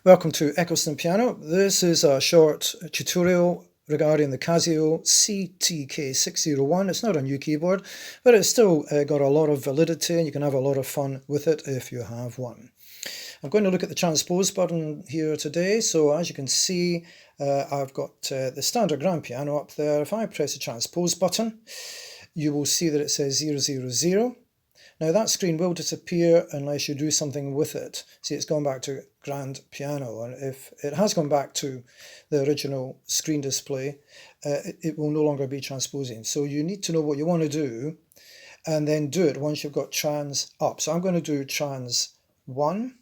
Welcome to Eccleston Piano. This is a short tutorial regarding the Casio CTK-601. It's not a new keyboard, but it's still got a lot of validity and you can have a lot of fun with it if you have one. I'm going to look at the transpose button here today. So as you can see, I've got the standard grand piano up there. If I press the transpose button, you will see that it says 000. Now that screen will disappear unless you do something with it. See, it's gone back to grand piano, and if it has gone back to the original screen display, it will no longer be transposing. So you need to know what you want to do and then do it once you've got trans up. So I'm going to do trans 1,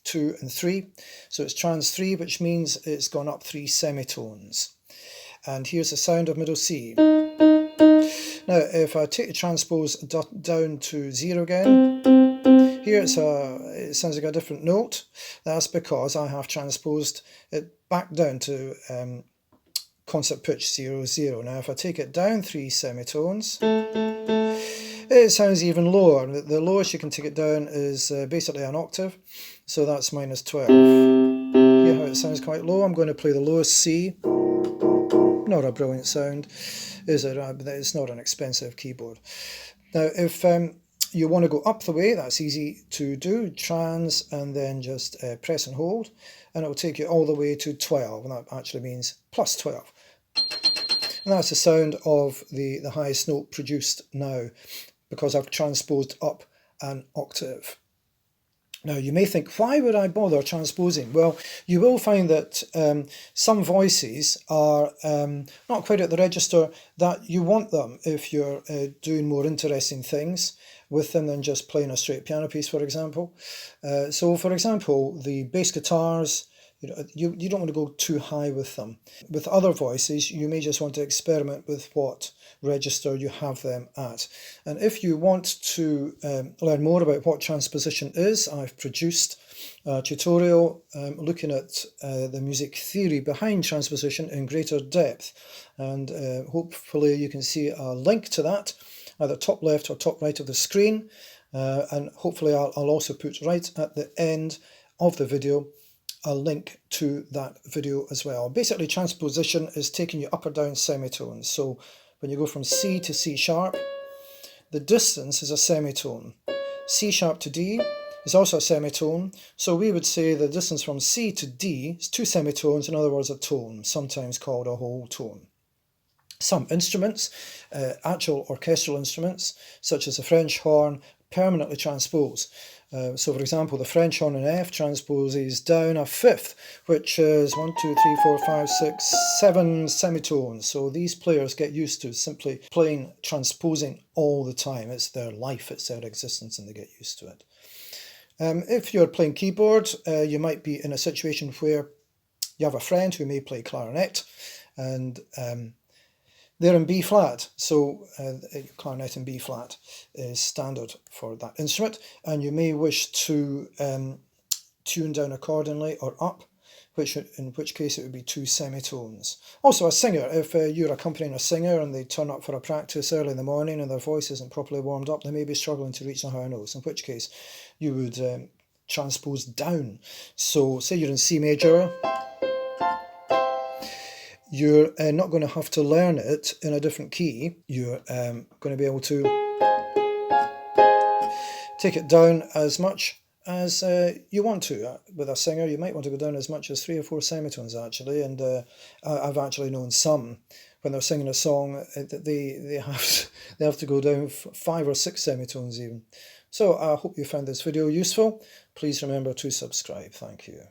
2 and 3. So it's trans 3, which means it's gone up 3 semitones. And here's the sound of middle C. Now, if I take the transpose down to 0 again, here it sounds like a different note. That's because I have transposed it back down to concert pitch 0, 0. Now, if I take it down 3 semitones, it sounds even lower. The lowest you can take it down is basically an octave, so that's minus 12. Hear how it sounds quite low? I'm going to play the lowest C. Not a brilliant sound, is it? But it's not an expensive keyboard. Now, if you want to go up the way, that's easy to do. Trans and then just press and hold, and it will take you all the way to 12, and that actually means plus 12. And that's the sound of the highest note produced now, because I've transposed up an octave. Now, you may think, why would I bother transposing? Well, you will find that some voices are not quite at the register that you want them if you're doing more interesting things with them than just playing a straight piano piece, for example. So, for example, the bass guitars, you don't want to go too high with them. With other voices, you may just want to experiment with what register you have them at. And if you want to learn more about what transposition is, I've produced a tutorial looking at the music theory behind transposition in greater depth. And hopefully you can see a link to that, either top left or top right of the screen. And hopefully I'll also put right at the end of the video a link to that video as well. Basically, transposition is taking you up or down semitones. So when you go from C to C sharp, the distance is a semitone. C sharp to D is also a semitone. So we would say the distance from C to D is 2 semitones, in other words, a tone, sometimes called a whole tone. Some instruments, actual orchestral instruments, such as the French horn, permanently transpose. So, for example, the French horn in F transposes down a fifth, which is 1, 2, 3, 4, 5, 6, 7 semitones. So these players get used to simply playing transposing all the time. It's their life, it's their existence, and they get used to it. If you're playing keyboard, you might be in a situation where you have a friend who may play clarinet, and they're in B flat, so clarinet in B flat is standard for that instrument, and you may wish to tune down accordingly or up, in which case it would be 2 semitones. Also a singer, if you're accompanying a singer and they turn up for a practice early in the morning and their voice isn't properly warmed up, they may be struggling to reach the higher notes, in which case you would transpose down. So say you're in C major, you're not going to have to learn it in a different key. You're going to be able to take it down as much as you want to. With a singer, you might want to go down as much as 3 or 4 semitones, actually. And I've actually known some, when they're singing a song, that they have to go down 5 or 6 semitones even. So I hope you found this video useful. Please remember to subscribe. Thank you.